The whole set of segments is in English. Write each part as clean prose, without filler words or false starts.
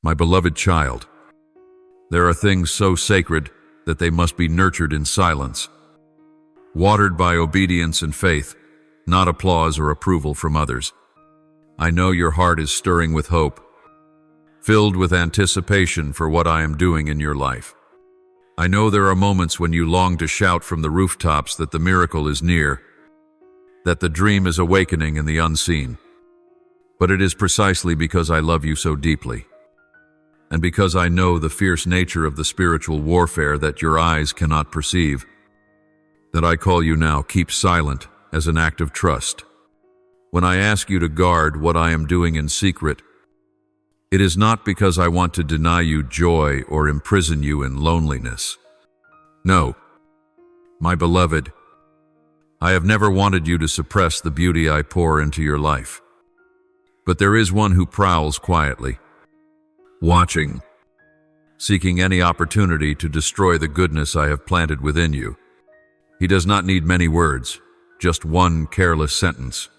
My beloved child, there are things so sacred that they must be nurtured in silence, watered by obedience and faith, not applause or approval from others. I know your heart is stirring with hope, filled with anticipation for what I am doing in your life. I know there are moments when you long to shout from the rooftops that the miracle is near, that the dream is awakening in the unseen. But it is precisely because I love you so deeply, and because I know the fierce nature of the spiritual warfare that your eyes cannot perceive, that I call you now, keep silent, as an act of trust. When I ask you to guard what I am doing in secret, it is not because I want to deny you joy or imprison you in loneliness. No, my beloved, I have never wanted you to suppress the beauty I pour into your life. But there is one who prowls quietly, watching, seeking any opportunity to destroy the goodness I have planted within you. He does not need many words, just one careless sentence,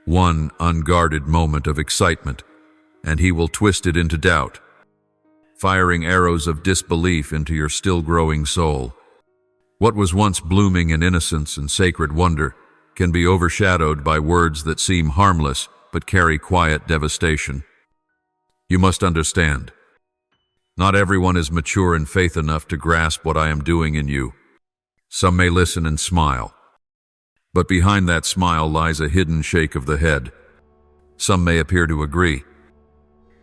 one unguarded moment of excitement, and he will twist it into doubt, firing arrows of disbelief into your still-growing soul. What was once blooming in innocence and sacred wonder can be overshadowed by words that seem harmless but carry quiet devastation. You must understand, not everyone is mature in faith enough to grasp what I am doing in you. Some may listen and smile, but behind that smile lies a hidden shake of the head. Some may appear to agree,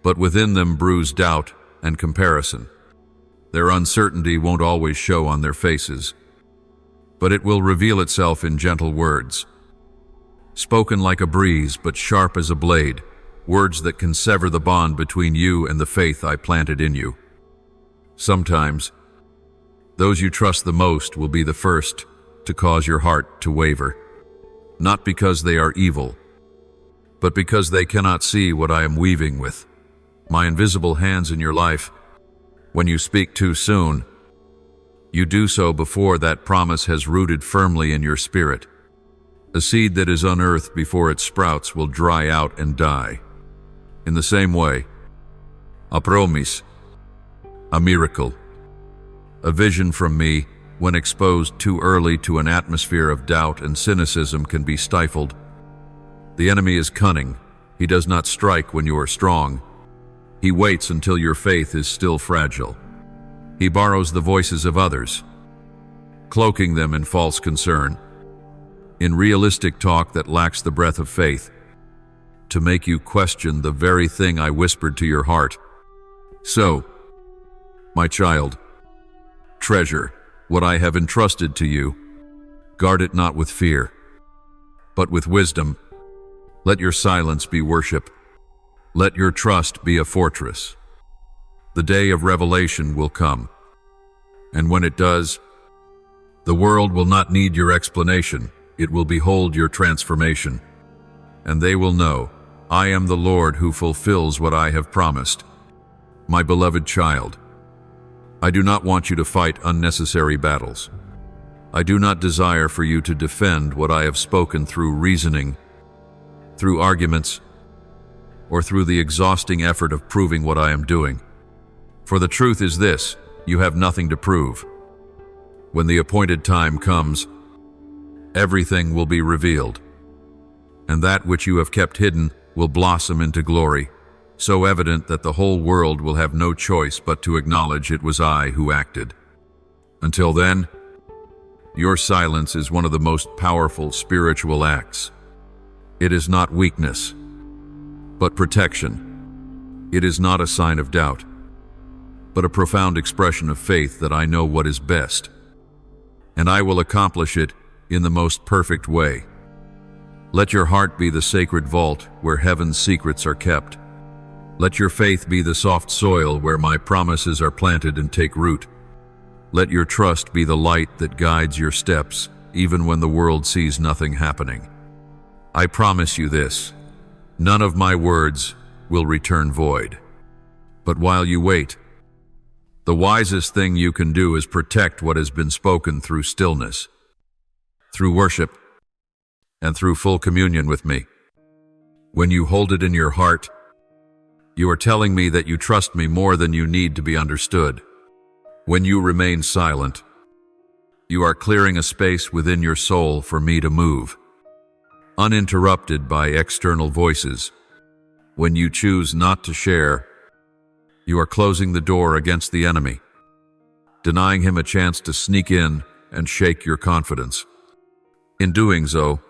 but within them brews doubt and comparison. Their uncertainty won't always show on their faces, but it will reveal itself in gentle words, spoken like a breeze but sharp as a blade, words that can sever the bond between you and the faith I planted in you. Sometimes, those you trust the most will be the first to cause your heart to waver, not because they are evil, but because they cannot see what I am weaving with my invisible hands in your life. When you speak too soon, you do so before that promise has rooted firmly in your spirit. A seed that is unearthed before it sprouts will dry out and die. In the same way, a promise, a miracle, a vision from me, when exposed too early to an atmosphere of doubt and cynicism, can be stifled. The enemy is cunning. He does not strike when you are strong. He waits until your faith is still fragile. He borrows the voices of others, cloaking them in false concern, in realistic talk that lacks the breath of faith, to make you question the very thing I whispered to your heart. So, my child, treasure what I have entrusted to you. Guard it not with fear, but with wisdom. Let your silence be worship. Let your trust be a fortress. The day of revelation will come, and when it does, the world will not need your explanation. It will behold your transformation, and they will know I am the Lord who fulfills what I have promised. My beloved child, I do not want you to fight unnecessary battles. I do not desire for you to defend what I have spoken through reasoning, through arguments, or through the exhausting effort of proving what I am doing. For the truth is this: you have nothing to prove. When the appointed time comes, everything will be revealed, and that which you have kept hidden will blossom into glory, so evident that the whole world will have no choice but to acknowledge it was I who acted. Until then, your silence is one of the most powerful spiritual acts. It is not weakness, but protection. It is not a sign of doubt, but a profound expression of faith that I know what is best, and I will accomplish it in the most perfect way. Let your heart be the sacred vault where heaven's secrets are kept. Let your faith be the soft soil where my promises are planted and take root. Let your trust be the light that guides your steps, even when the world sees nothing happening. I promise you this: none of my words will return void. But while you wait, the wisest thing you can do is protect what has been spoken through stillness, through worship, and through full communion with me. When you hold it in your heart, You are telling me that you trust me more than you need to be understood. When you remain silent, you are clearing a space within your soul for me to move, uninterrupted by external voices. When you choose not to share, you are closing the door against the enemy, denying him a chance to sneak in and shake your confidence. In doing so,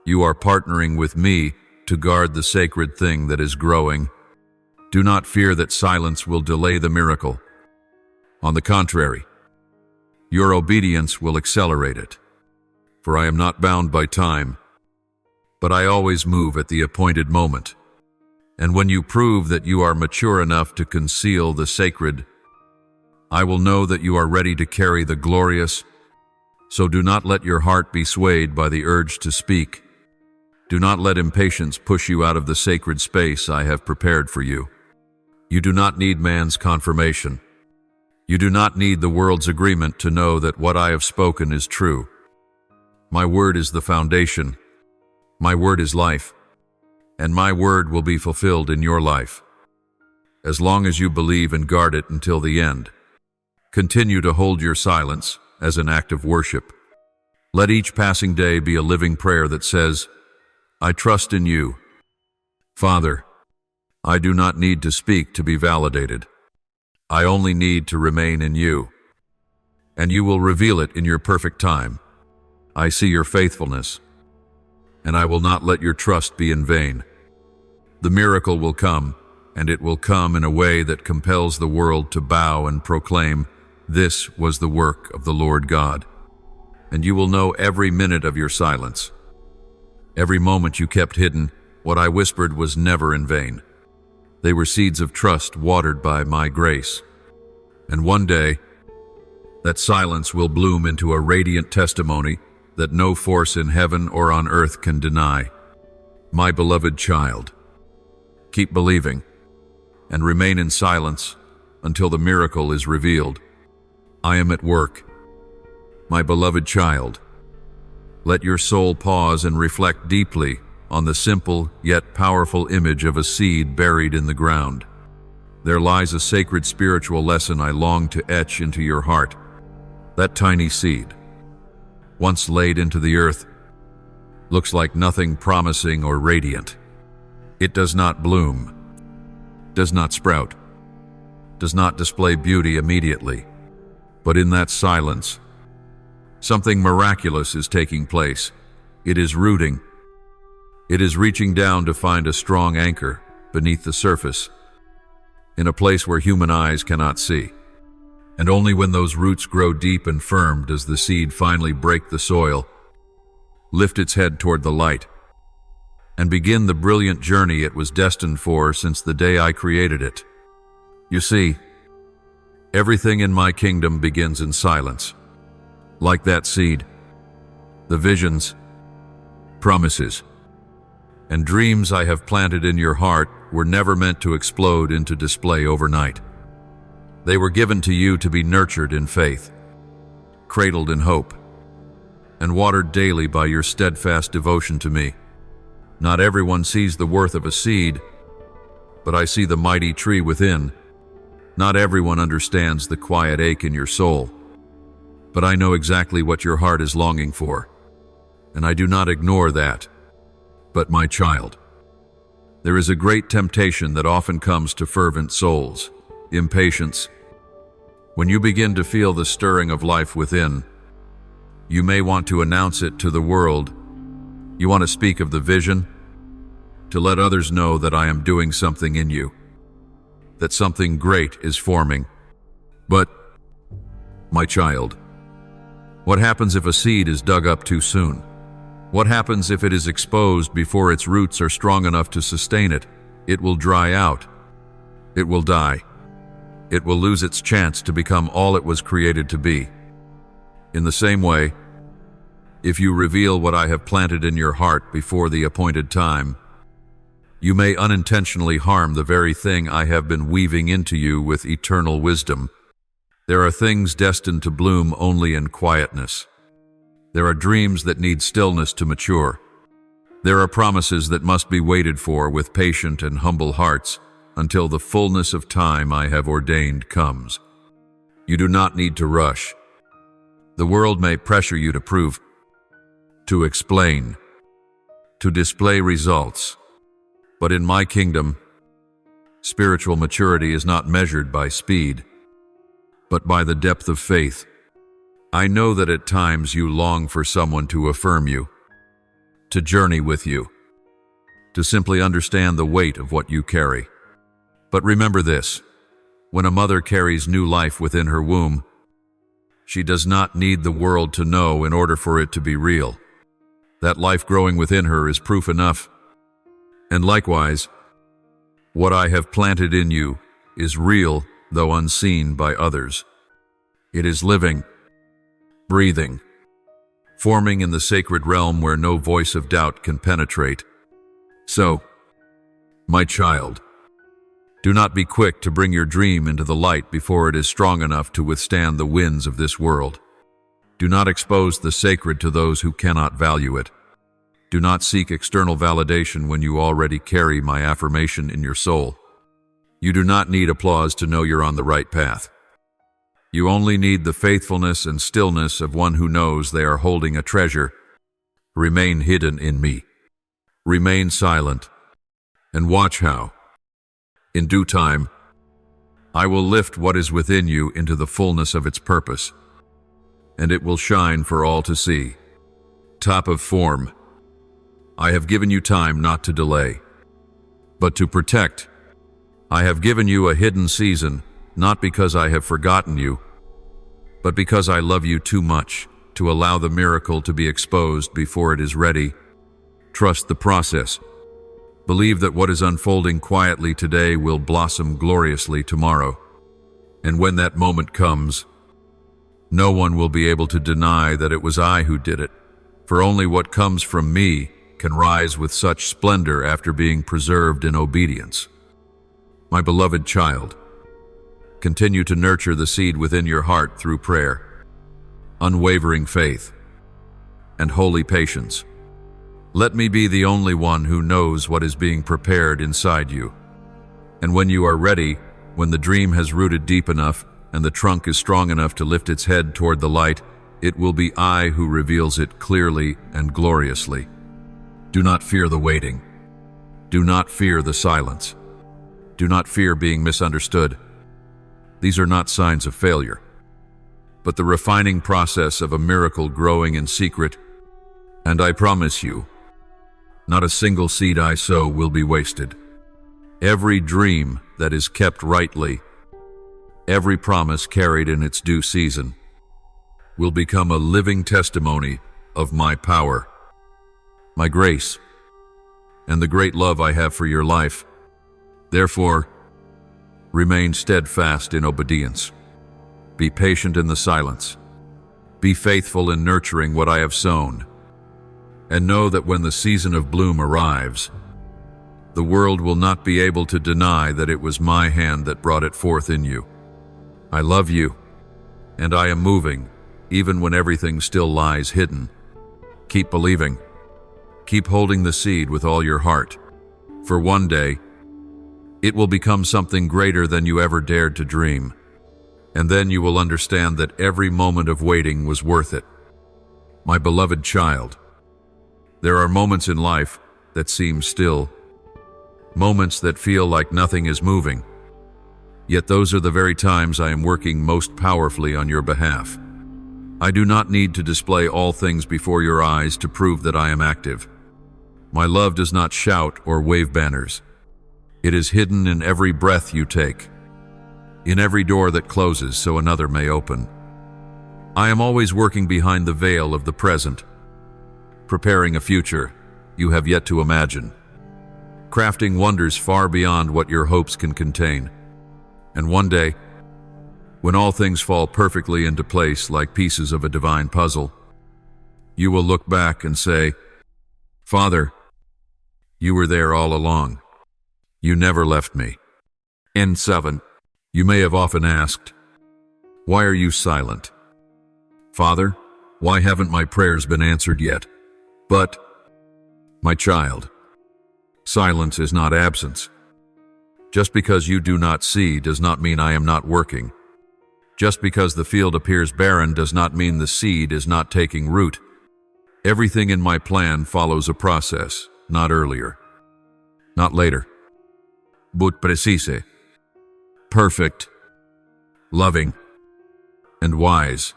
you are partnering with me to guard the sacred thing that is growing. Do not fear that silence will delay the miracle. On the contrary, your obedience will accelerate it. For I am not bound by time, but I always move at the appointed moment. And when you prove that you are mature enough to conceal the sacred, I will know that you are ready to carry the glorious. So do not let your heart be swayed by the urge to speak. Do not let impatience push you out of the sacred space I have prepared for you. You do not need man's confirmation. You do not need the world's agreement to know that what I have spoken is true. My word is the foundation. My word is life. And my word will be fulfilled in your life. As long as you believe and guard it until the end, continue to hold your silence as an act of worship. Let each passing day be a living prayer that says, I trust in you. Father, I do not need to speak to be validated. I only need to remain in you. And you will reveal it in your perfect time. I see your faithfulness, and I will not let your trust be in vain. The miracle will come, and it will come in a way that compels the world to bow and proclaim, this was the work of the Lord God. And you will know every minute of your silence. Every moment you kept hidden, what I whispered was never in vain. They were seeds of trust watered by my grace. And one day, that silence will bloom into a radiant testimony that no force in heaven or on earth can deny. My beloved child, keep believing and remain in silence until the miracle is revealed. I am at work. My beloved child, let your soul pause and reflect deeply on the simple yet powerful image of a seed buried in the ground. There lies a sacred spiritual lesson I long to etch into your heart. That tiny seed, once laid into the earth, looks like nothing promising or radiant. It does not bloom, does not sprout, does not display beauty immediately. But in that silence, something miraculous is taking place. It is rooting. It is reaching down to find a strong anchor beneath the surface, in a place where human eyes cannot see. And only when those roots grow deep and firm does the seed finally break the soil, lift its head toward the light, and begin the brilliant journey it was destined for since the day I created it. You see, everything in my kingdom begins in silence. Like that seed, the visions, promises, and dreams I have planted in your heart were never meant to explode into display overnight. They were given to you to be nurtured in faith, cradled in hope, and watered daily by your steadfast devotion to me. Not everyone sees the worth of a seed, but I see the mighty tree within. Not everyone understands the quiet ache in your soul, but I know exactly what your heart is longing for, and I do not ignore that. But my child, there is a great temptation that often comes to fervent souls, impatience. When you begin to feel the stirring of life within, you may want to announce it to the world. You want to speak of the vision, to let others know that I am doing something in you, that something great is forming. But, my child, what happens if a seed is dug up too soon? What happens if it is exposed before its roots are strong enough to sustain it? It will dry out. It will die. It will lose its chance to become all it was created to be. In the same way, if you reveal what I have planted in your heart before the appointed time, you may unintentionally harm the very thing I have been weaving into you with eternal wisdom. There are things destined to bloom only in quietness. There are dreams that need stillness to mature. There are promises that must be waited for with patient and humble hearts, until the fullness of time I have ordained comes. You do not need to rush. The world may pressure you to prove, to explain, to display results. But in my kingdom, spiritual maturity is not measured by speed, but by the depth of faith. I know that at times you long for someone to affirm you, to journey with you, to simply understand the weight of what you carry. But remember this: when a mother carries new life within her womb, she does not need the world to know in order for it to be real. That life growing within her is proof enough. And likewise, what I have planted in you is real, though unseen by others. It is living, breathing, forming in the sacred realm where no voice of doubt can penetrate. So, my child, do not be quick to bring your dream into the light before it is strong enough to withstand the winds of this world. Do not expose the sacred to those who cannot value it. Do not seek external validation when you already carry my affirmation in your soul. You do not need applause to know you're on the right path. You only need the faithfulness and stillness of one who knows they are holding a treasure. Remain hidden in me. Remain silent, and watch how, in due time, I will lift what is within you into the fullness of its purpose, and it will shine for all to see. Top of form, I have given you time not to delay, but to protect. I have given you a hidden season, not because I have forgotten you, but because I love you too much to allow the miracle to be exposed before it is ready. Trust the process. Believe that what is unfolding quietly today will blossom gloriously tomorrow. And when that moment comes, no one will be able to deny that it was I who did it, for only what comes from me can rise with such splendor after being preserved in obedience. My beloved child, continue to nurture the seed within your heart through prayer, unwavering faith, and holy patience. Let me be the only one who knows what is being prepared inside you. And when you are ready, when the dream has rooted deep enough and the trunk is strong enough to lift its head toward the light, it will be I who reveals it clearly and gloriously. Do not fear the waiting. Do not fear the silence. Do not fear being misunderstood. These are not signs of failure, but the refining process of a miracle growing in secret. And I promise you, not a single seed I sow will be wasted. Every dream that is kept rightly, every promise carried in its due season, will become a living testimony of my power, my grace, and the great love I have for your life. Therefore, remain steadfast in obedience. Be patient in the silence. Be faithful in nurturing what I have sown. And know that when the season of bloom arrives, the world will not be able to deny that it was my hand that brought it forth in you. I love you, and I am moving, even when everything still lies hidden. Keep believing. Keep holding the seed with all your heart, for one day, it will become something greater than you ever dared to dream. And then you will understand that every moment of waiting was worth it. My beloved child, there are moments in life that seem still, moments that feel like nothing is moving. Yet those are the very times I am working most powerfully on your behalf. I do not need to display all things before your eyes to prove that I am active. My love does not shout or wave banners. It is hidden in every breath you take, in every door that closes so another may open. I am always working behind the veil of the present, preparing a future you have yet to imagine, crafting wonders far beyond what your hopes can contain. And one day, when all things fall perfectly into place like pieces of a divine puzzle, you will look back and say, "Father, you were there all along. You never left me." End 7. You may have often asked, "Why are you silent? Father, why haven't my prayers been answered yet?" But, my child, silence is not absence. Just because you do not see does not mean I am not working. Just because the field appears barren does not mean the seed is not taking root. Everything in my plan follows a process, not earlier, not later. But precise, perfect, loving, and wise.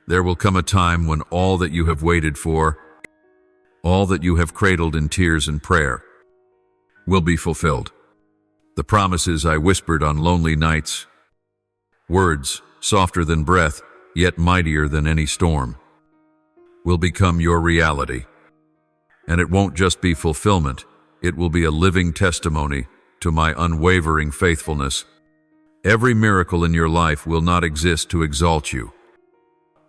There will come a time when all that you have waited for, all that you have cradled in tears and prayer, will be fulfilled. The promises I whispered on lonely nights, words softer than breath, yet mightier than any storm, will become your reality. And it won't just be fulfillment, it will be a living testimony to my unwavering faithfulness. Every miracle in your life will not exist to exalt you,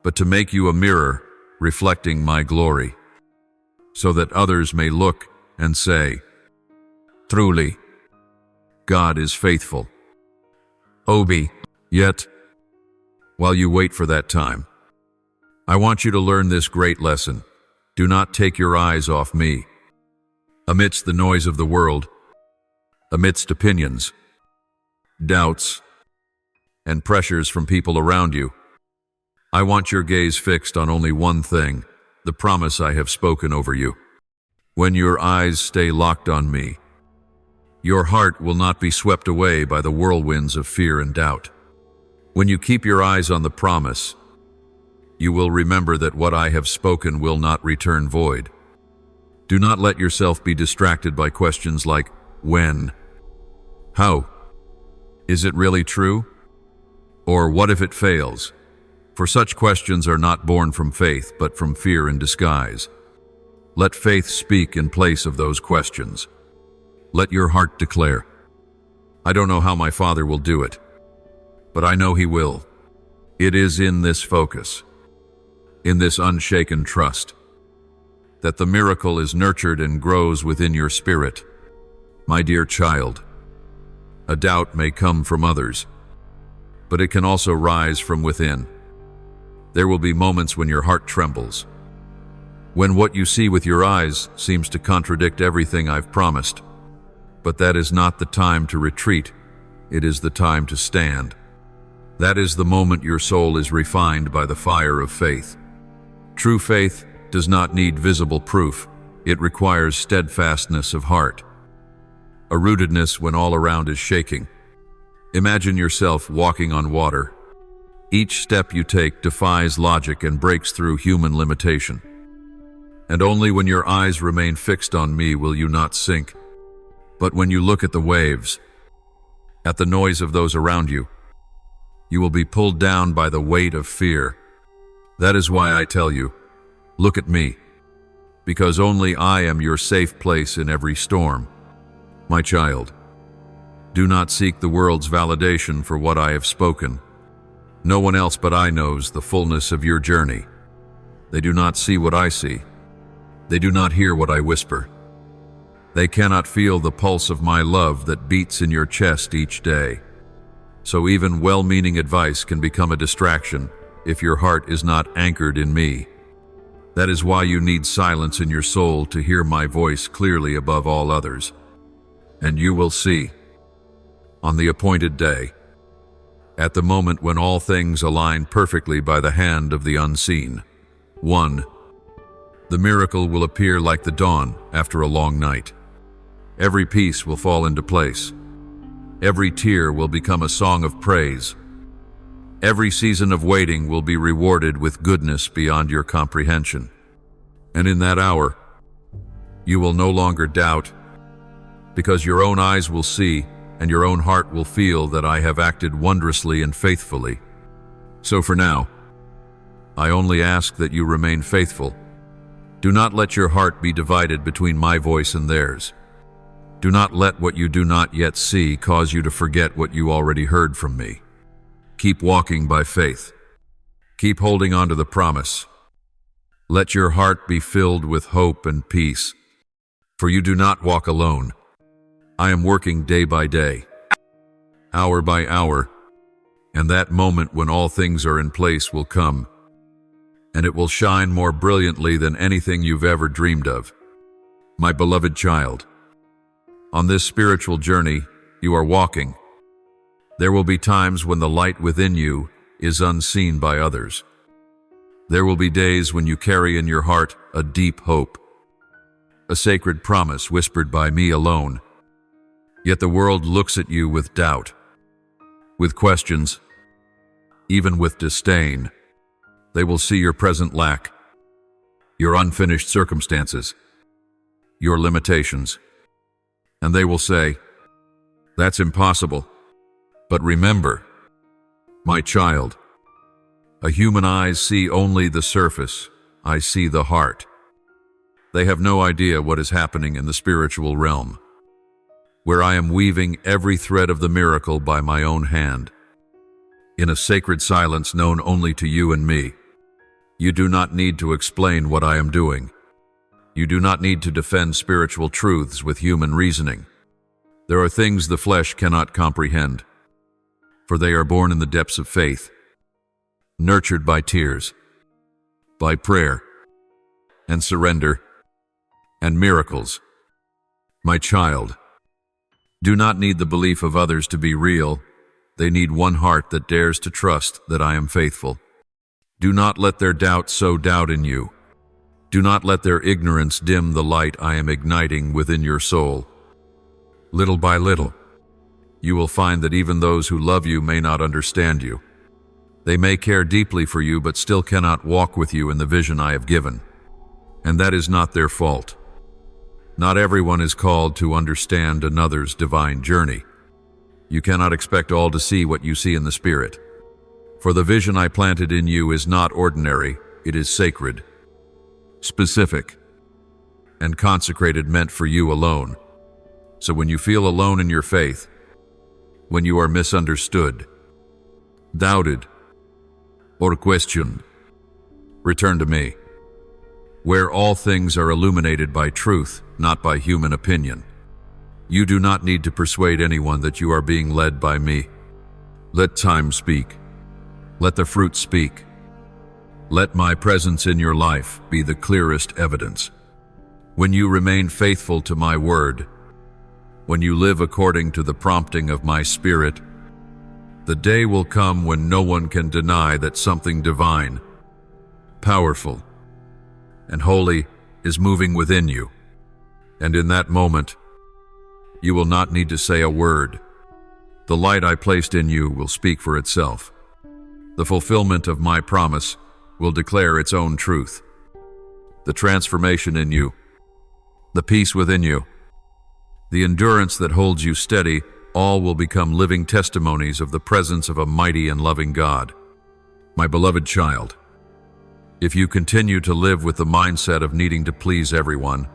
but to make you a mirror reflecting my glory, so that others may look and say, truly, God is faithful. Obi, yet, while you wait for that time, I want you to learn this great lesson. Do not take your eyes off me. Amidst the noise of the world, amidst opinions, doubts, and pressures from people around you, I want your gaze fixed on only one thing, the promise I have spoken over you. When your eyes stay locked on me, your heart will not be swept away by the whirlwinds of fear and doubt. When you keep your eyes on the promise, you will remember that what I have spoken will not return void. Do not let yourself be distracted by questions like, when? How? Is it really true? Or what if it fails? For such questions are not born from faith, but from fear in disguise. Let faith speak in place of those questions. Let your heart declare, I don't know how my Father will do it, but I know He will. It is in this focus, in this unshaken trust, that the miracle is nurtured and grows within your spirit. My dear child, a doubt may come from others, but it can also rise from within. There will be moments when your heart trembles, when what you see with your eyes seems to contradict everything I've promised. But that is not the time to retreat, it is the time to stand. That is the moment your soul is refined by the fire of faith. True faith does not need visible proof, it requires steadfastness of heart. A rootedness when all around is shaking. Imagine yourself walking on water. Each step you take defies logic and breaks through human limitation. And only when your eyes remain fixed on me will you not sink. But when you look at the waves, at the noise of those around you, you will be pulled down by the weight of fear. That is why I tell you, look at me, because only I am your safe place in every storm. My child, do not seek the world's validation for what I have spoken. No one else but I knows the fullness of your journey. They do not see what I see. They do not hear what I whisper. They cannot feel the pulse of my love that beats in your chest each day. So even well-meaning advice can become a distraction if your heart is not anchored in me. That is why you need silence in your soul to hear my voice clearly above all others. And you will see, on the appointed day, at the moment when all things align perfectly by the hand of the unseen, 1. The miracle will appear like the dawn after a long night. Every piece will fall into place. Every tear will become a song of praise. Every season of waiting will be rewarded with goodness beyond your comprehension. And in that hour, you will no longer doubt, because your own eyes will see and your own heart will feel that I have acted wondrously and faithfully. So for now, I only ask that you remain faithful. Do not let your heart be divided between my voice and theirs. Do not let what you do not yet see cause you to forget what you already heard from me. Keep walking by faith. Keep holding on to the promise. Let your heart be filled with hope and peace, for you do not walk alone. I am working day by day, hour by hour, and that moment when all things are in place will come, and it will shine more brilliantly than anything you've ever dreamed of. My beloved child, on this spiritual journey, you are walking. There will be times when the light within you is unseen by others. There will be days when you carry in your heart a deep hope, a sacred promise whispered by me alone. Yet the world looks at you with doubt, with questions, even with disdain. They will see your present lack, your unfinished circumstances, your limitations, and they will say, "That's impossible." But remember, my child, human eyes see only the surface. I see the heart. They have no idea what is happening in the spiritual realm, where I am weaving every thread of the miracle by my own hand, in a sacred silence known only to you and me. You do not need to explain what I am doing. You do not need to defend spiritual truths with human reasoning. There are things the flesh cannot comprehend, for they are born in the depths of faith, nurtured by tears, by prayer, and surrender, and miracles. My child, do not need the belief of others to be real. They need one heart that dares to trust that I am faithful. Do not let their doubt sow doubt in you. Do not let their ignorance dim the light I am igniting within your soul. Little by little, you will find that even those who love you may not understand you. They may care deeply for you but still cannot walk with you in the vision I have given. And that is not their fault. Not everyone is called to understand another's divine journey. You cannot expect all to see what you see in the Spirit. For the vision I planted in you is not ordinary, it is sacred, specific, and consecrated, meant for you alone. So when you feel alone in your faith, when you are misunderstood, doubted, or questioned, return to me, where all things are illuminated by truth, not by human opinion. You do not need to persuade anyone that you are being led by me. Let time speak. Let the fruit speak. Let my presence in your life be the clearest evidence. When you remain faithful to my word, when you live according to the prompting of my Spirit, the day will come when no one can deny that something divine, powerful, and holy is moving within you. And in that moment, you will not need to say a word. The light I placed in you will speak for itself. The fulfillment of my promise will declare its own truth. The transformation in you, the peace within you, the endurance that holds you steady, all will become living testimonies of the presence of a mighty and loving God. My beloved child, if you continue to live with the mindset of needing to please everyone,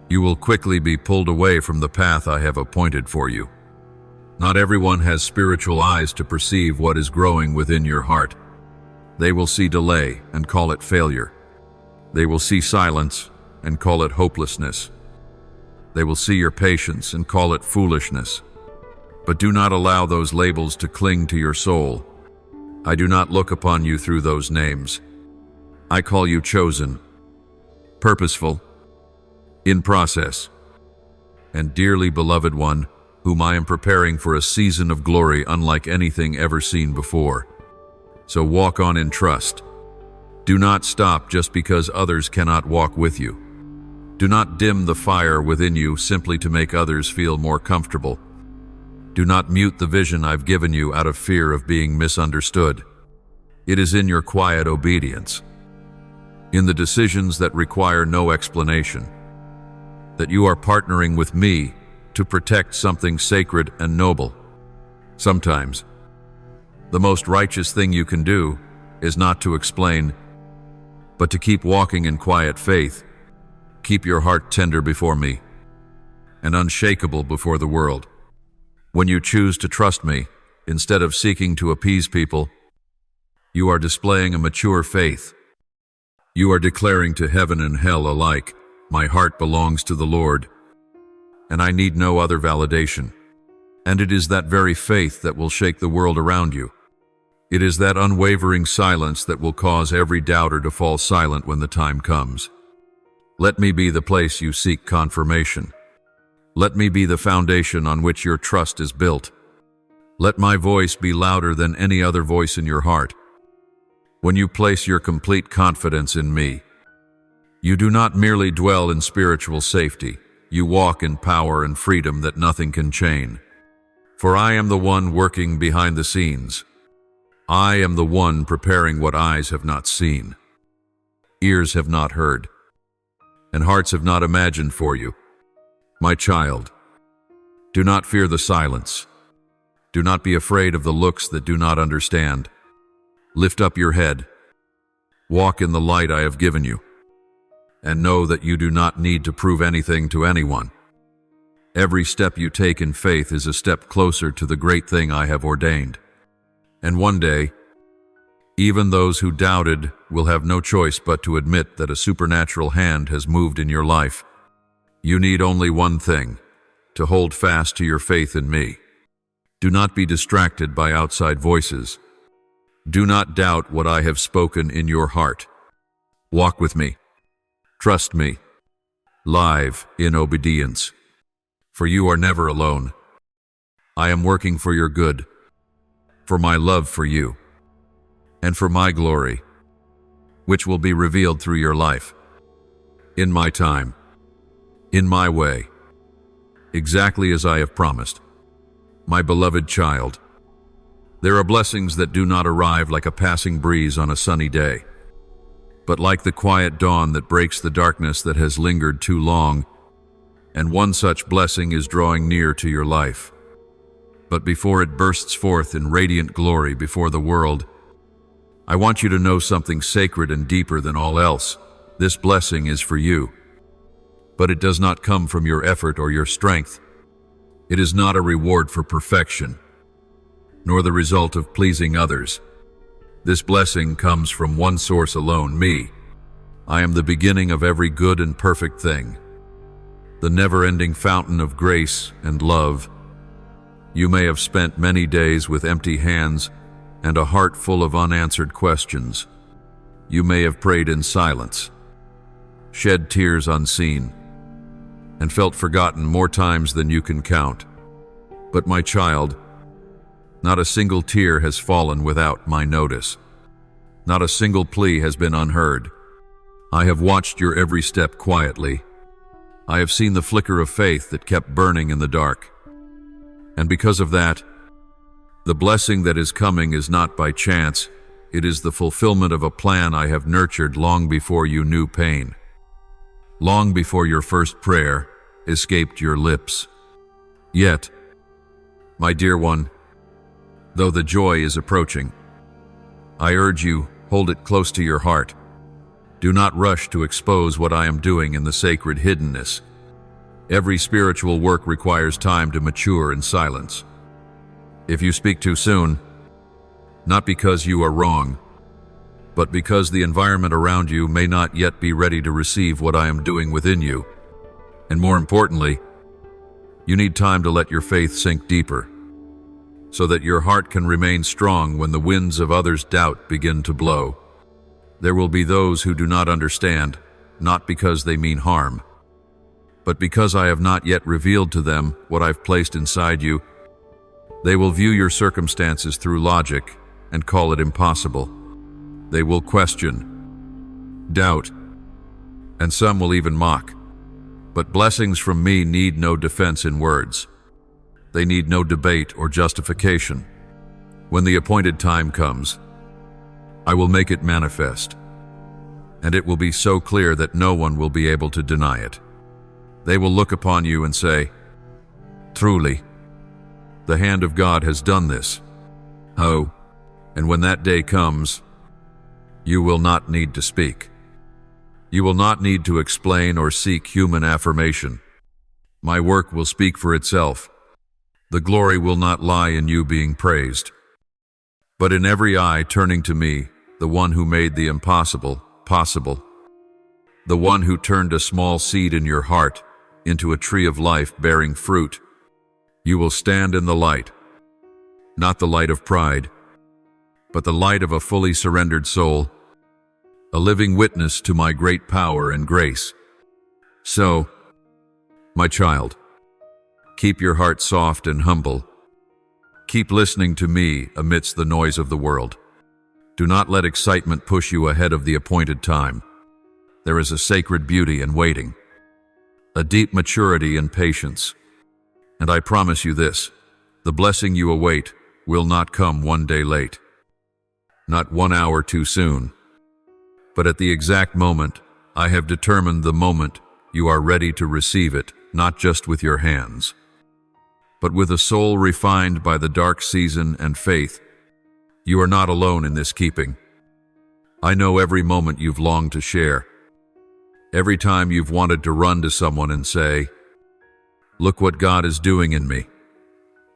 you will quickly be pulled away from the path I have appointed for you. Not everyone has spiritual eyes to perceive what is growing within your heart. They will see delay and call it failure. They will see silence and call it hopelessness. They will see your patience and call it foolishness. But do not allow those labels to cling to your soul. I do not look upon you through those names. I call you chosen, purposeful, in process, and dearly beloved one, whom I am preparing for a season of glory unlike anything ever seen before. So walk on in trust. Do not stop just because others cannot walk with you. Do not dim the fire within you simply to make others feel more comfortable. Do not mute the vision I've given you out of fear of being misunderstood. It is in your quiet obedience, in the decisions that require no explanation, that you are partnering with me to protect something sacred and noble. Sometimes, the most righteous thing you can do is not to explain, but to keep walking in quiet faith. Keep your heart tender before me and unshakable before the world. When you choose to trust me, instead of seeking to appease people, you are displaying a mature faith. You are declaring to heaven and hell alike, my heart belongs to the Lord, and I need no other validation. And it is that very faith that will shake the world around you. It is that unwavering silence that will cause every doubter to fall silent when the time comes. Let me be the place you seek confirmation. Let me be the foundation on which your trust is built. Let my voice be louder than any other voice in your heart. When you place your complete confidence in me, you do not merely dwell in spiritual safety, you walk in power and freedom that nothing can chain. For I am the one working behind the scenes. I am the one preparing what eyes have not seen, ears have not heard, and hearts have not imagined for you. My child, do not fear the silence. Do not be afraid of the looks that do not understand. Lift up your head. Walk in the light I have given you. And know that you do not need to prove anything to anyone. Every step you take in faith is a step closer to the great thing I have ordained. And one day, even those who doubted will have no choice but to admit that a supernatural hand has moved in your life. You need only one thing, to hold fast to your faith in me. Do not be distracted by outside voices. Do not doubt what I have spoken in your heart. Walk with me. Trust me. Live in obedience. For you are never alone. I am working for your good, for my love for you, and for my glory, which will be revealed through your life. In my time, in my way, exactly as I have promised. My beloved child, there are blessings that do not arrive like a passing breeze on a sunny day, but like the quiet dawn that breaks the darkness that has lingered too long, and one such blessing is drawing near to your life. But before it bursts forth in radiant glory before the world, I want you to know something sacred and deeper than all else. This blessing is for you, but it does not come from your effort or your strength. It is not a reward for perfection, nor the result of pleasing others. This blessing comes from one source alone, me. I am the beginning of every good and perfect thing, the never-ending fountain of grace and love. You may have spent many days with empty hands and a heart full of unanswered questions. You may have prayed in silence, shed tears unseen, and felt forgotten more times than you can count. But my child, not a single tear has fallen without my notice. Not a single plea has been unheard. I have watched your every step quietly. I have seen the flicker of faith that kept burning in the dark. And because of that, the blessing that is coming is not by chance. It is the fulfillment of a plan I have nurtured long before you knew pain. Long before your first prayer escaped your lips. Yet, my dear one, though the joy is approaching, I urge you, hold it close to your heart. Do not rush to expose what I am doing in the sacred hiddenness. Every spiritual work requires time to mature in silence. If you speak too soon, not because you are wrong, but because the environment around you may not yet be ready to receive what I am doing within you. And more importantly, you need time to let your faith sink deeper, so that your heart can remain strong when the winds of others' doubt begin to blow. There will be those who do not understand, not because they mean harm, but because I have not yet revealed to them what I've placed inside you. They will view your circumstances through logic and call it impossible. They will question, doubt, and some will even mock. But blessings from me need no defense in words. They need no debate or justification. When the appointed time comes, I will make it manifest, and it will be so clear that no one will be able to deny it. They will look upon you and say, truly, the hand of God has done this. Oh, and when that day comes, you will not need to speak. You will not need to explain or seek human affirmation. My work will speak for itself. The glory will not lie in you being praised, but in every eye turning to me, the one who made the impossible possible, the one who turned a small seed in your heart into a tree of life bearing fruit. You will stand in the light, not the light of pride, but the light of a fully surrendered soul, a living witness to my great power and grace. So, my child, Keep your heart soft and humble. Keep listening to me amidst the noise of the world. Do not let excitement push you ahead of the appointed time. There is a sacred beauty in waiting, a deep maturity in patience. And I promise you this, the blessing you await will not come one day late, not 1 hour too soon, but at the exact moment I have determined the moment you are ready to receive it, not just with your hands, but with a soul refined by the dark season and faith. You are not alone in this keeping. I know every moment you've longed to share, every time you've wanted to run to someone and say, "Look what God is doing in me."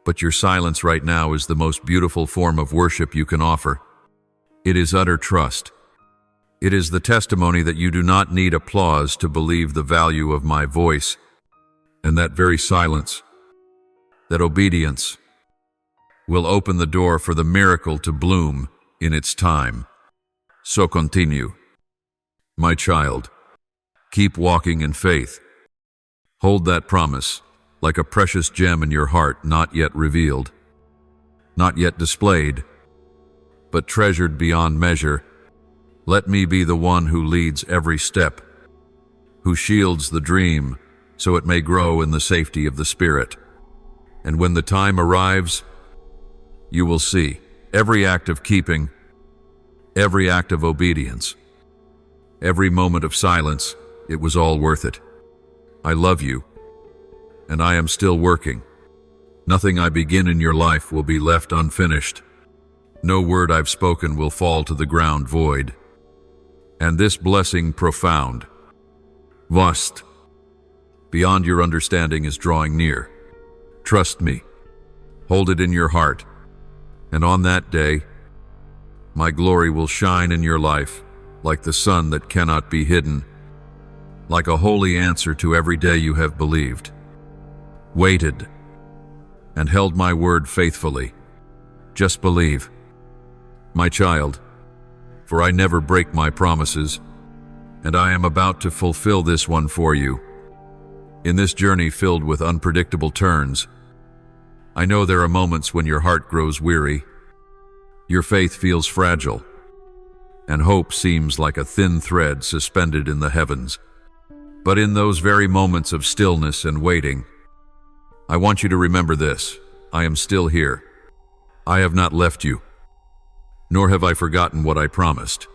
But your silence right now is the most beautiful form of worship you can offer. It is utter trust. It is the testimony that you do not need applause to believe the value of my voice, and that very silence, that obedience, will open the door for the miracle to bloom in its time. So continue. My child, keep walking in faith. Hold that promise like a precious gem in your heart, not yet revealed, not yet displayed, but treasured beyond measure. Let me be the one who leads every step, who shields the dream so it may grow in the safety of the Spirit. And when the time arrives, you will see every act of keeping, every act of obedience, every moment of silence, it was all worth it. I love you, and I am still working. Nothing I begin in your life will be left unfinished. No word I've spoken will fall to the ground void. And this blessing profound, vast, beyond your understanding is drawing near. Trust me. Hold it in your heart. And on that day, my glory will shine in your life like the sun that cannot be hidden, like a holy answer to every day you have believed, waited, and held my word faithfully. Just believe, my child, for I never break my promises, and I am about to fulfill this one for you. In this journey filled with unpredictable turns, I know there are moments when your heart grows weary, your faith feels fragile, and hope seems like a thin thread suspended in the heavens. But in those very moments of stillness and waiting, I want you to remember this: I am still here. I have not left you, nor have I forgotten what I promised.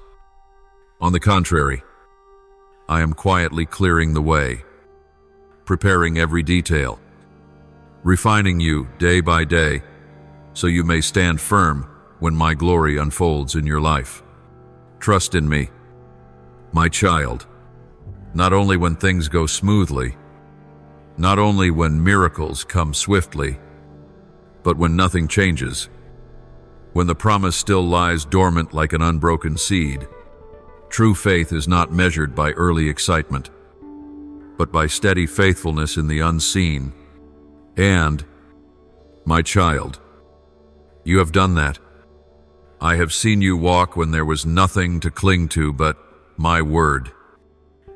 On the contrary, I am quietly clearing the way, preparing every detail, refining you day by day, so you may stand firm when my glory unfolds in your life. Trust in me, my child, not only when things go smoothly, not only when miracles come swiftly, but when nothing changes, when the promise still lies dormant like an unbroken seed. True faith is not measured by early excitement, but by steady faithfulness in the unseen. And, my child, you have done that. I have seen you walk when there was nothing to cling to but my word.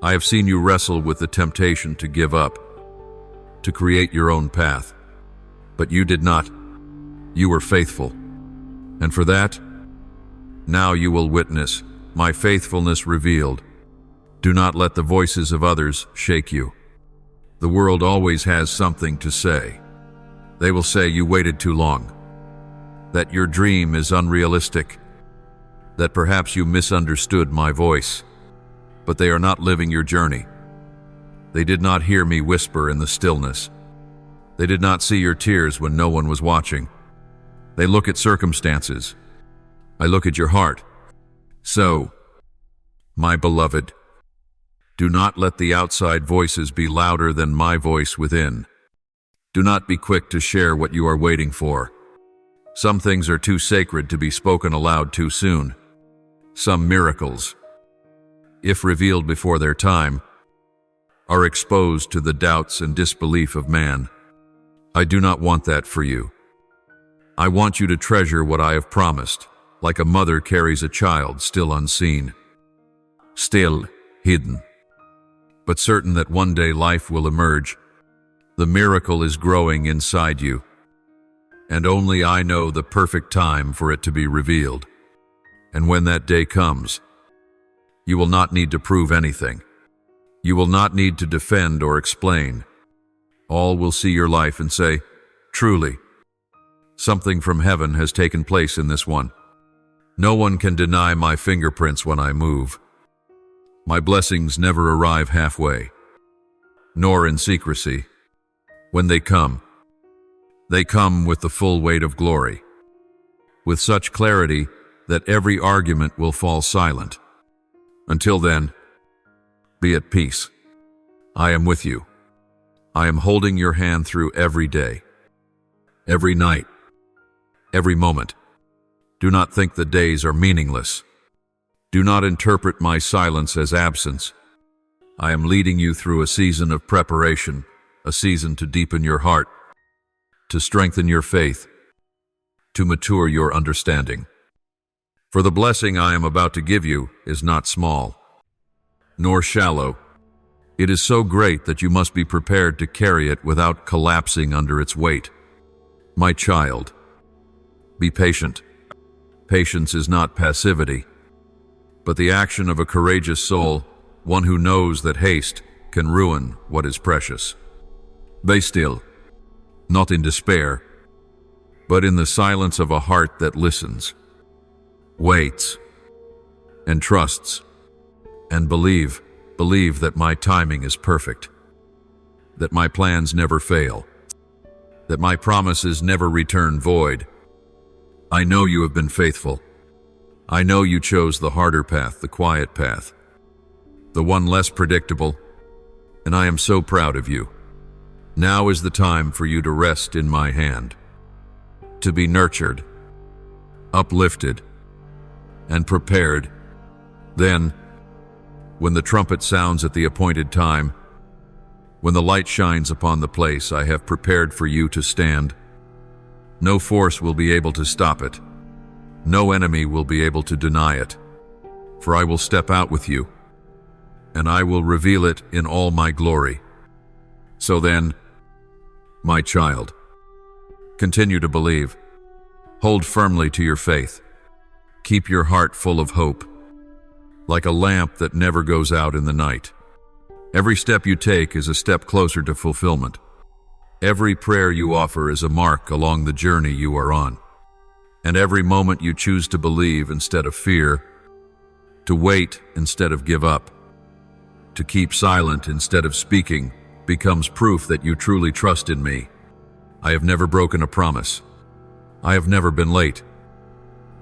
I have seen you wrestle with the temptation to give up, to create your own path. But you did not. You were faithful. And for that, now you will witness my faithfulness revealed. Do not let the voices of others shake you. The world always has something to say. They will say you waited too long, that your dream is unrealistic, that perhaps you misunderstood my voice. But they are not living your journey. They did not hear me whisper in the stillness. They did not see your tears when no one was watching. They look at circumstances. I look at your heart. So, my beloved, do not let the outside voices be louder than my voice within. Do not be quick to share what you are waiting for. Some things are too sacred to be spoken aloud too soon. Some miracles, if revealed before their time, are exposed to the doubts and disbelief of man. I do not want that for you. I want you to treasure what I have promised, like a mother carries a child still unseen, still hidden, but certain that one day life will emerge, The miracle is growing inside you, and only I know the perfect time for it to be revealed. And when that day comes, you will not need to prove anything. You will not need to defend or explain. All will see your life and say, "Truly, something from heaven has taken place in this one." No one can deny my fingerprints when I move. My blessings never arrive halfway, nor in secrecy. When they come with the full weight of glory, with such clarity that every argument will fall silent. Until then, be at peace. I am with you. I am holding your hand through every day, every night, every moment. Do not think the days are meaningless. Do not interpret my silence as absence. I am leading you through a season of preparation, a season to deepen your heart, to strengthen your faith, to mature your understanding. For the blessing I am about to give you is not small, nor shallow. It is so great that you must be prepared to carry it without collapsing under its weight. My child, be patient. Patience is not passivity, but the action of a courageous soul, one who knows that haste can ruin what is precious. Be still, not in despair, but in the silence of a heart that listens, waits, and trusts, and believe that my timing is perfect, that my plans never fail, that my promises never return void. I know you have been faithful. I know you chose the harder path, the quiet path, the one less predictable, and I am so proud of you. Now is the time for you to rest in my hand, to be nurtured, uplifted, and prepared. Then, when the trumpet sounds at the appointed time, when the light shines upon the place I have prepared for you to stand, no force will be able to stop it. No enemy will be able to deny it. For I will step out with you, and I will reveal it in all my glory. So then, my child, continue to believe. Hold firmly to your faith. Keep your heart full of hope, like a lamp that never goes out in the night. Every step you take is a step closer to fulfillment. Every prayer you offer is a mark along the journey you are on. And every moment you choose to believe instead of fear, to wait instead of give up, to keep silent instead of speaking, becomes proof that you truly trust in me. I have never broken a promise. I have never been late.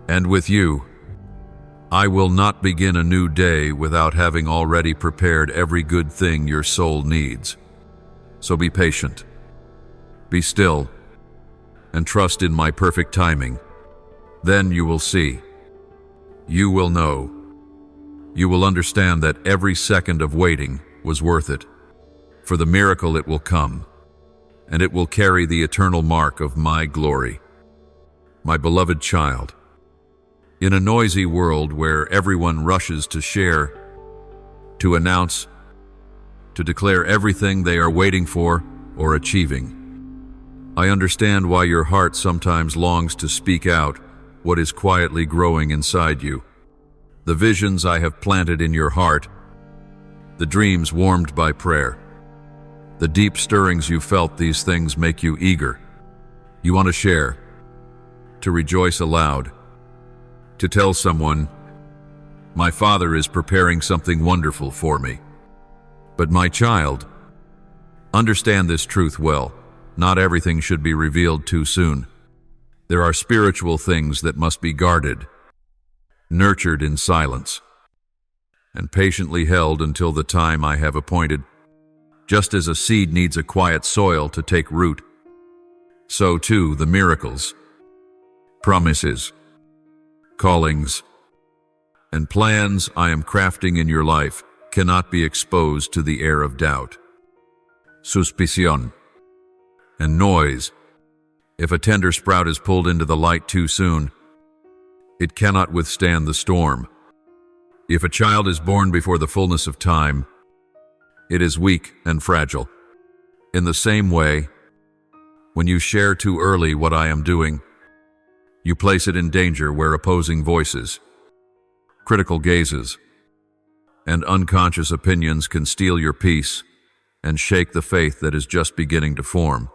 And with you, I will not begin a new day without having already prepared every good thing your soul needs. So be patient, be still, and trust in my perfect timing. Then you will see, you will know, you will understand that every second of waiting was worth it. For the miracle it will come, and it will carry the eternal mark of my glory. My beloved child, in a noisy world where everyone rushes to share, to announce, to declare everything they are waiting for or achieving, I understand why your heart sometimes longs to speak out what is quietly growing inside you. The visions I have planted in your heart, the dreams warmed by prayer, the deep stirrings you felt, these things make you eager. You want to share, to rejoice aloud, to tell someone, my Father is preparing something wonderful for me. But my child, understand this truth well. Not everything should be revealed too soon. There are spiritual things that must be guarded, nurtured in silence, and patiently held until the time I have appointed. Just as a seed needs a quiet soil to take root, so too the miracles, promises, callings, and plans I am crafting in your life cannot be exposed to the air of doubt, suspicion, and noise. If a tender sprout is pulled into the light too soon, it cannot withstand the storm. If a child is born before the fullness of time, it is weak and fragile. In the same way, when you share too early what I am doing, you place it in danger where opposing voices, critical gazes, and unconscious opinions can steal your peace and shake the faith that is just beginning to form.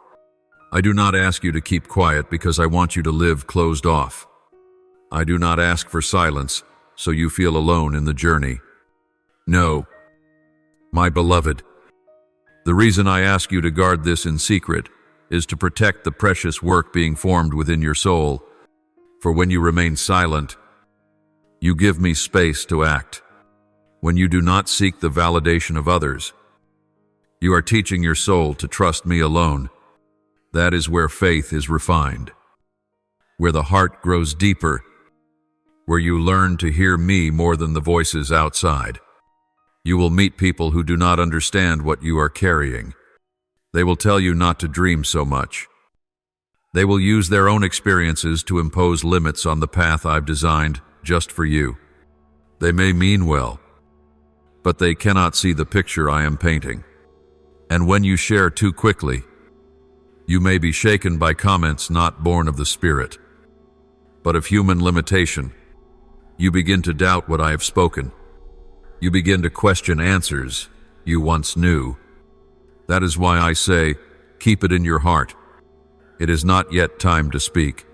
I do not ask you to keep quiet because I want you to live closed off. I do not ask for silence so you feel alone in the journey. No, my beloved, the reason I ask you to guard this in secret is to protect the precious work being formed within your soul. For when you remain silent, you give me space to act. When you do not seek the validation of others, you are teaching your soul to trust me alone. That is where faith is refined, where the heart grows deeper, where you learn to hear me more than the voices outside. You will meet people who do not understand what you are carrying. They will tell you not to dream so much. They will use their own experiences to impose limits on the path I've designed just for you. They may mean well, but they cannot see the picture I am painting. And when you share too quickly, you may be shaken by comments not born of the Spirit, but of human limitation. You begin to doubt what I have spoken. You begin to question answers you once knew. That is why I say, keep it in your heart. It is not yet time to speak.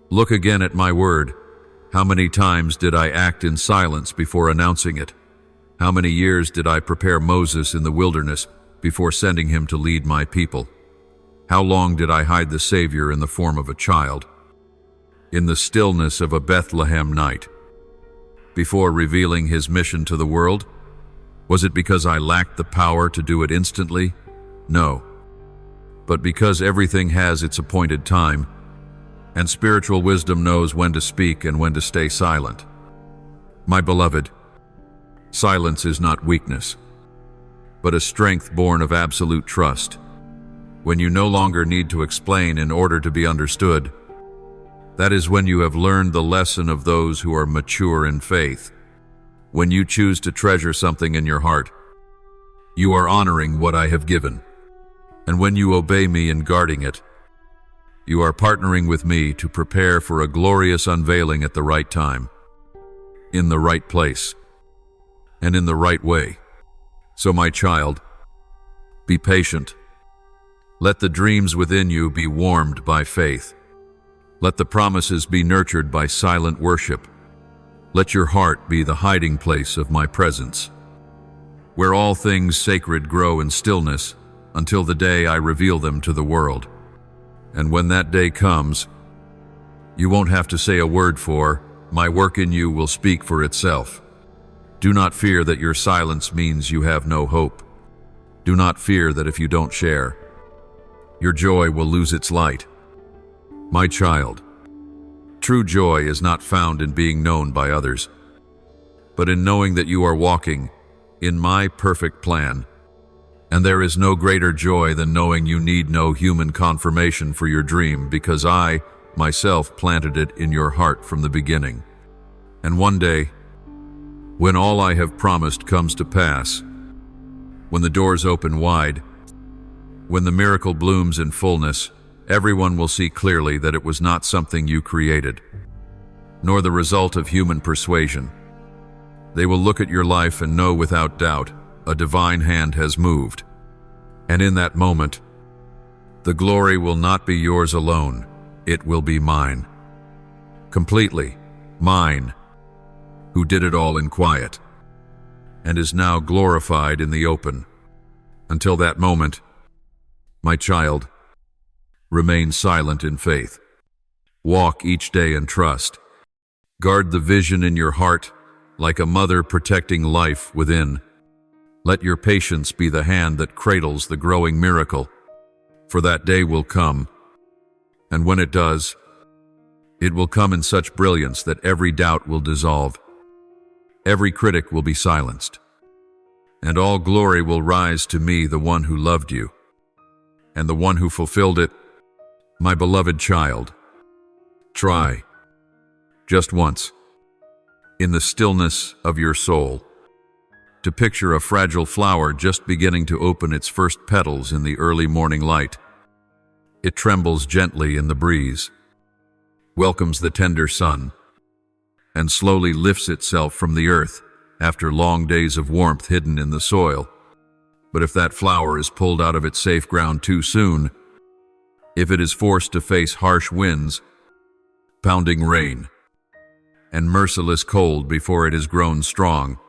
Look again at my word. How many times did I act in silence before announcing it? How many years did I prepare Moses in the wilderness before sending him to lead my people? How long did I hide the Savior in the form of a child, in the stillness of a Bethlehem night, before revealing his mission to the world? Was it because I lacked the power to do it instantly? No. But because everything has its appointed time, and spiritual wisdom knows when to speak and when to stay silent. My beloved, silence is not weakness, but a strength born of absolute trust. When you no longer need to explain in order to be understood, that is when you have learned the lesson of those who are mature in faith. When you choose to treasure something in your heart, you are honoring what I have given. And when you obey me in guarding it, you are partnering with me to prepare for a glorious unveiling at the right time, in the right place, and in the right way. So, my child, be patient. Let the dreams within you be warmed by faith. Let the promises be nurtured by silent worship. Let your heart be the hiding place of my presence, where all things sacred grow in stillness until the day I reveal them to the world. And when that day comes, you won't have to say a word, for my work in you will speak for itself. Do not fear that your silence means you have no hope. Do not fear that if you don't share, your joy will lose its light. My child, true joy is not found in being known by others, but in knowing that you are walking in my perfect plan. And there is no greater joy than knowing you need no human confirmation for your dream, because I, myself, planted it in your heart from the beginning. And one day, when all I have promised comes to pass, when the doors open wide, when the miracle blooms in fullness, everyone will see clearly that it was not something you created, nor the result of human persuasion. They will look at your life and know without doubt a divine hand has moved. And in that moment, the glory will not be yours alone, it will be mine. Completely mine, who did it all in quiet, and is now glorified in the open. Until that moment, my child, remain silent in faith. Walk each day in trust. Guard the vision in your heart like a mother protecting life within. Let your patience be the hand that cradles the growing miracle, for that day will come, and when it does, it will come in such brilliance that every doubt will dissolve, every critic will be silenced, and all glory will rise to me, the one who loved you, and the one who fulfilled it. My beloved child, try, just once, in the stillness of your soul, to picture a fragile flower just beginning to open its first petals in the early morning light. It trembles gently in the breeze, welcomes the tender sun, and slowly lifts itself from the earth after long days of warmth hidden in the soil. But if that flower is pulled out of its safe ground too soon, if it is forced to face harsh winds, pounding rain, and merciless cold before it has grown strong,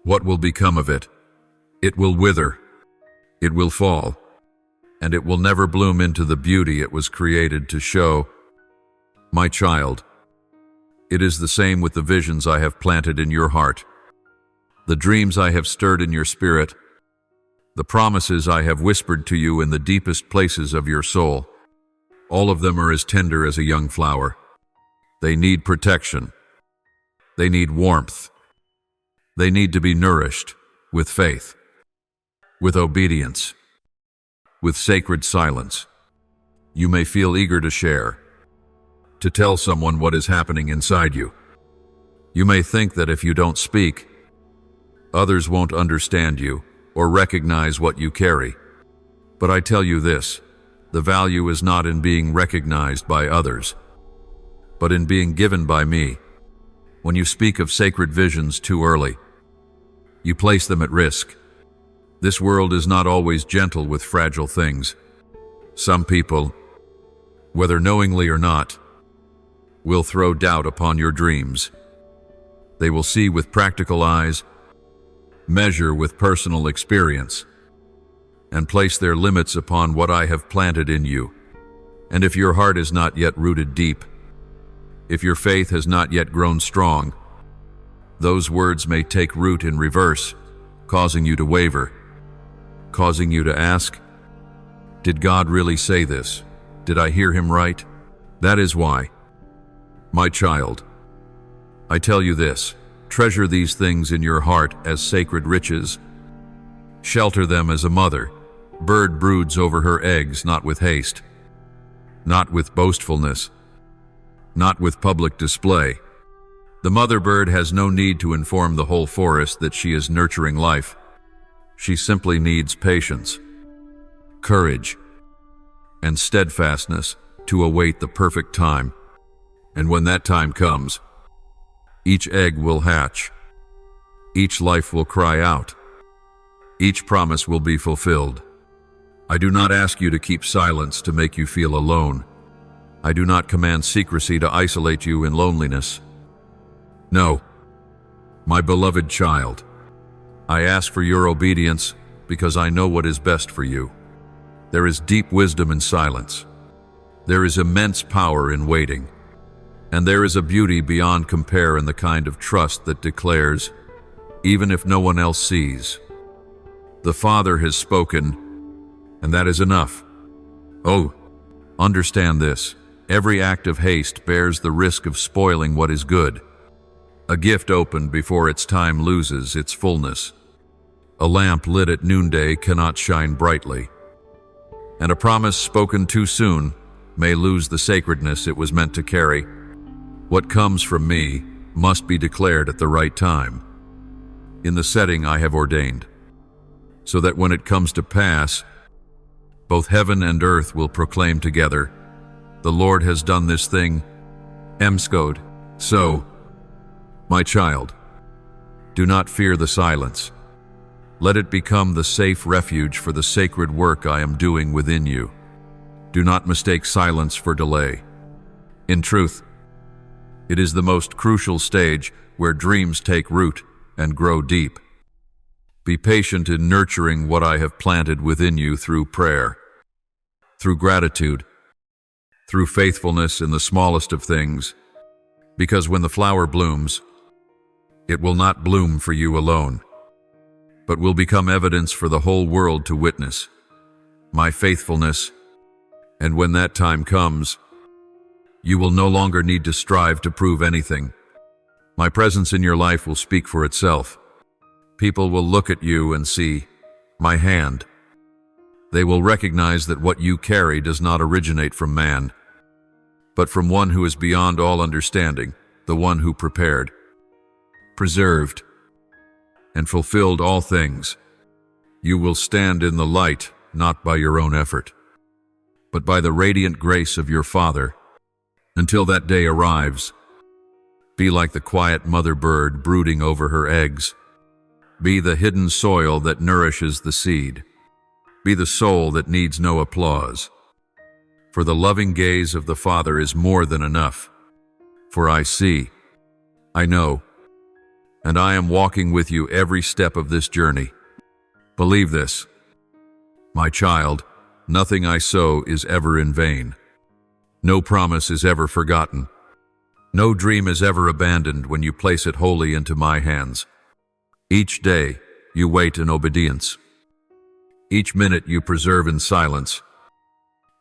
what will become of it? It will wither, it will fall, and it will never bloom into the beauty it was created to show. My child, it is the same with the visions I have planted in your heart, the dreams I have stirred in your spirit, the promises I have whispered to you in the deepest places of your soul. All of them are as tender as a young flower. They need protection. They need warmth. They need to be nourished with faith, with obedience, with sacred silence. You may feel eager to share, to tell someone what is happening inside you. You may think that if you don't speak, others won't understand you or recognize what you carry. But I tell you this, the value is not in being recognized by others, but in being given by me. When you speak of sacred visions too early, you place them at risk. This world is not always gentle with fragile things. Some people, whether knowingly or not, will throw doubt upon your dreams. They will see with practical eyes, measure with personal experience, and place their limits upon what I have planted in you. And if your heart is not yet rooted deep, if your faith has not yet grown strong, those words may take root in reverse, causing you to waver, causing you to ask, did God really say this? Did I hear him right? That is why, my child, I tell you this, treasure these things in your heart as sacred riches. Shelter them as a mother bird broods over her eggs, not with haste, not with boastfulness, not with public display. The mother bird has no need to inform the whole forest that she is nurturing life. She simply needs patience, courage, and steadfastness to await the perfect time. And when that time comes, each egg will hatch, each life will cry out, each promise will be fulfilled. I do not ask you to keep silence to make you feel alone. I do not command secrecy to isolate you in loneliness. No, my beloved child, I ask for your obedience because I know what is best for you. There is deep wisdom in silence. There is immense power in waiting. And there is a beauty beyond compare in the kind of trust that declares, even if no one else sees, the Father has spoken, and that is enough. Oh, understand this. Every act of haste bears the risk of spoiling what is good. A gift opened before its time loses its fullness. A lamp lit at noonday cannot shine brightly. And a promise spoken too soon may lose the sacredness it was meant to carry. What comes from me must be declared at the right time, in the setting I have ordained, so that when it comes to pass, both heaven and earth will proclaim together, the Lord has done this thing, Emskode. So, my child, do not fear the silence. Let it become the safe refuge for the sacred work I am doing within you. Do not mistake silence for delay. In truth, it is the most crucial stage where dreams take root and grow deep. Be patient in nurturing what I have planted within you through prayer, through gratitude, through faithfulness in the smallest of things, because when the flower blooms, it will not bloom for you alone, but will become evidence for the whole world to witness my faithfulness. And when that time comes, you will no longer need to strive to prove anything. My presence in your life will speak for itself. People will look at you and see my hand. They will recognize that what you carry does not originate from man, but from one who is beyond all understanding, the one who prepared, preserved, and fulfilled all things. You will stand in the light, not by your own effort, but by the radiant grace of your Father. Until that day arrives, be like the quiet mother bird brooding over her eggs. Be the hidden soil that nourishes the seed. Be the soul that needs no applause. For the loving gaze of the Father is more than enough. For I see, I know, and I am walking with you every step of this journey. Believe this, my child, nothing I sow is ever in vain. No promise is ever forgotten. No dream is ever abandoned when you place it wholly into my hands. Each day, you wait in obedience. Each minute you preserve in silence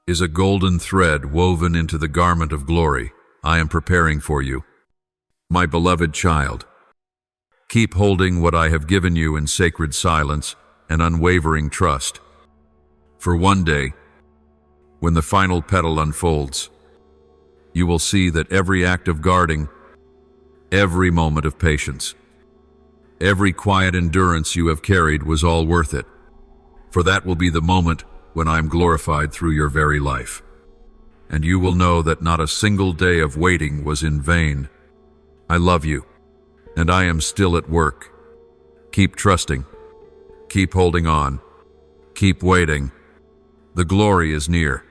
is a golden thread woven into the garment of glory I am preparing for you. My beloved child, keep holding what I have given you in sacred silence and unwavering trust. For one day, when the final petal unfolds, you will see that every act of guarding, every moment of patience, every quiet endurance you have carried was all worth it. For that will be the moment when I am glorified through your very life. And you will know that not a single day of waiting was in vain. I love you, and I am still at work. Keep trusting. Keep holding on. Keep waiting. The glory is near.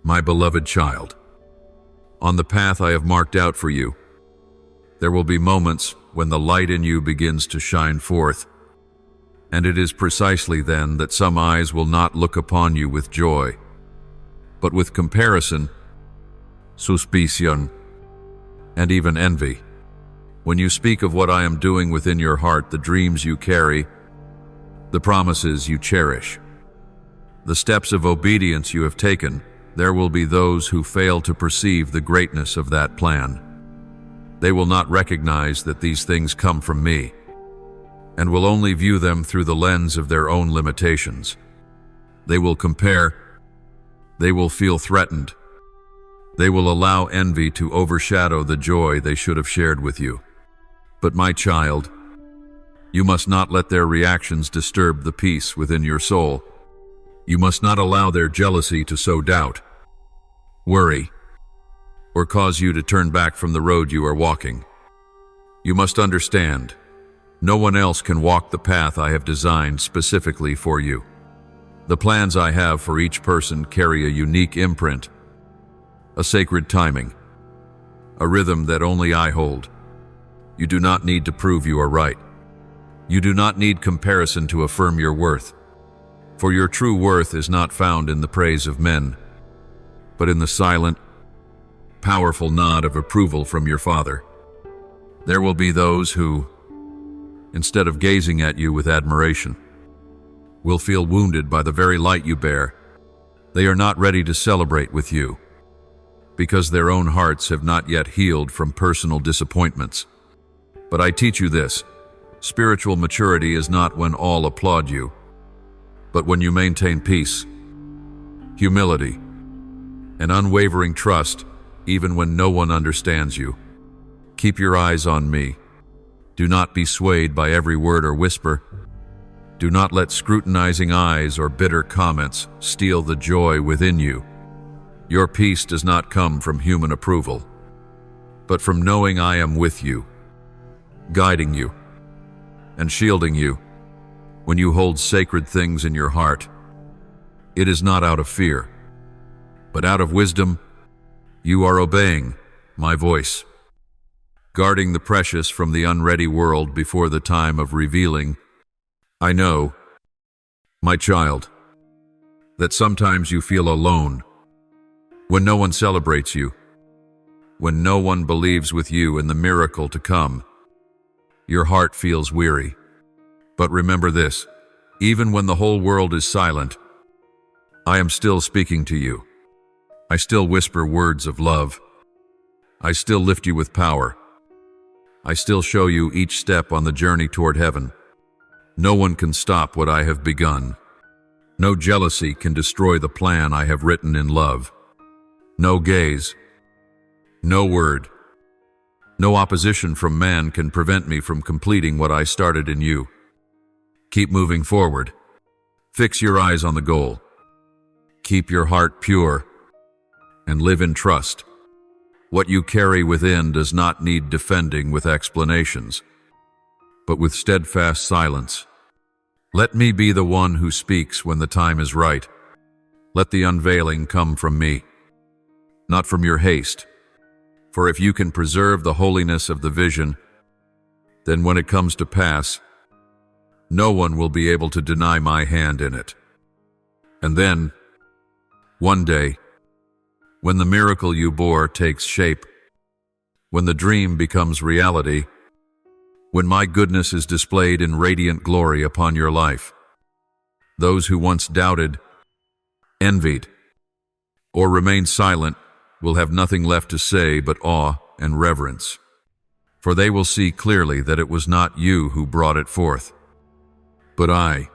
My beloved child, on the path I have marked out for you, there will be moments when the light in you begins to shine forth, and it is precisely then that some eyes will not look upon you with joy, but with comparison, suspicion, and even envy. When you speak of what I am doing within your heart, the dreams you carry, the promises you cherish, the steps of obedience you have taken, there will be those who fail to perceive the greatness of that plan. They will not recognize that these things come from me, and will only view them through the lens of their own limitations. They will compare. They will feel threatened. They will allow envy to overshadow the joy they should have shared with you. But my child, you must not let their reactions disturb the peace within your soul. You must not allow their jealousy to sow doubt, worry, or cause you to turn back from the road you are walking. You must understand, no one else can walk the path I have designed specifically for you. The plans I have for each person carry a unique imprint, a sacred timing, a rhythm that only I hold. You do not need to prove you are right. You do not need comparison to affirm your worth. For your true worth is not found in the praise of men, but in the silent, powerful nod of approval from your Father. There will be those who, instead of gazing at you with admiration, will feel wounded by the very light you bear. They are not ready to celebrate with you, because their own hearts have not yet healed from personal disappointments. But I teach you this: spiritual maturity is not when all applaud you, but when you maintain peace, humility, and unwavering trust, even when no one understands you. Keep your eyes on me. Do not be swayed by every word or whisper. Do not let scrutinizing eyes or bitter comments steal the joy within you. Your peace does not come from human approval, but from knowing I am with you, guiding you, and shielding you. When you hold sacred things in your heart, it is not out of fear, but out of wisdom. You are obeying my voice, guarding the precious from the unready world before the time of revealing. I know, my child, that sometimes you feel alone, when no one celebrates you, when no one believes with you in the miracle to come. Your heart feels weary. But remember this: even when the whole world is silent, I am still speaking to you. I still whisper words of love. I still lift you with power. I still show you each step on the journey toward heaven. No one can stop what I have begun. No jealousy can destroy the plan I have written in love. No gaze, no word, No opposition from man can prevent me from completing what I started in you. Keep moving forward. Fix your eyes on the goal. Keep your heart pure and live in trust. What you carry within does not need defending with explanations, but with steadfast silence. Let me be the one who speaks when the time is right. Let the unveiling come from me, not from your haste. For if you can preserve the holiness of the vision, then when it comes to pass, no one will be able to deny my hand in it. And then, one day, when the miracle you bore takes shape, when the dream becomes reality, when my goodness is displayed in radiant glory upon your life, those who once doubted, envied, or remained silent will have nothing left to say but awe and reverence. For they will see clearly that it was not you who brought it forth, but I,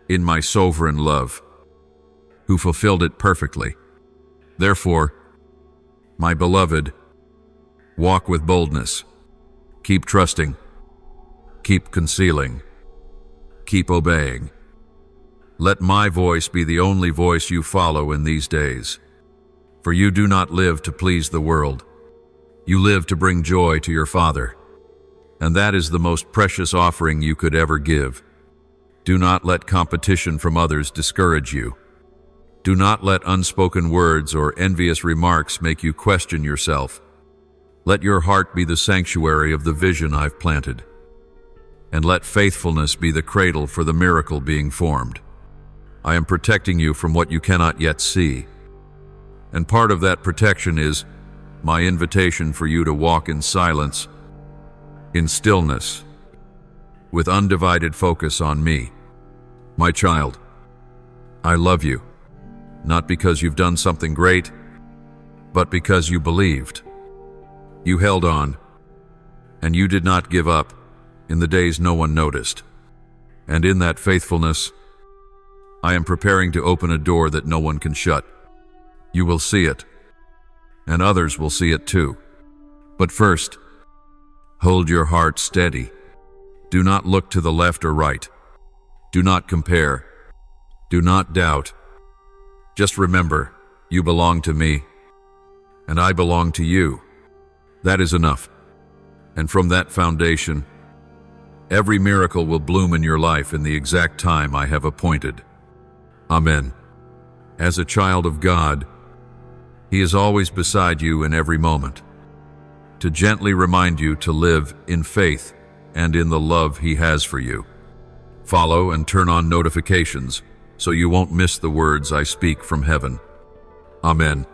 in my sovereign love, who fulfilled it perfectly. Therefore, my beloved, walk with boldness. Keep trusting. Keep concealing. Keep obeying. Let my voice be the only voice you follow in these days. For you do not live to please the world. You live to bring joy to your Father. And that is the most precious offering you could ever give. Do not let competition from others discourage you. Do not let unspoken words or envious remarks make you question yourself. Let your heart be the sanctuary of the vision I've planted. And let faithfulness be the cradle for the miracle being formed. I am protecting you from what you cannot yet see. And part of that protection is my invitation for you to walk in silence, in stillness, with undivided focus on me. My child, I love you, not because you've done something great, but because you believed. You held on, and you did not give up in the days no one noticed. And in that faithfulness, I am preparing to open a door that no one can shut. You will see it, and others will see it too. But first, hold your heart steady. Do not look to the left or right. Do not compare. Do not doubt. Just remember, you belong to me, and I belong to you. That is enough. And from that foundation, every miracle will bloom in your life in the exact time I have appointed. Amen. As a child of God, He is always beside you in every moment, to gently remind you to live in faith and in the love He has for you. Follow and turn on notifications so you won't miss the words I speak from heaven. Amen.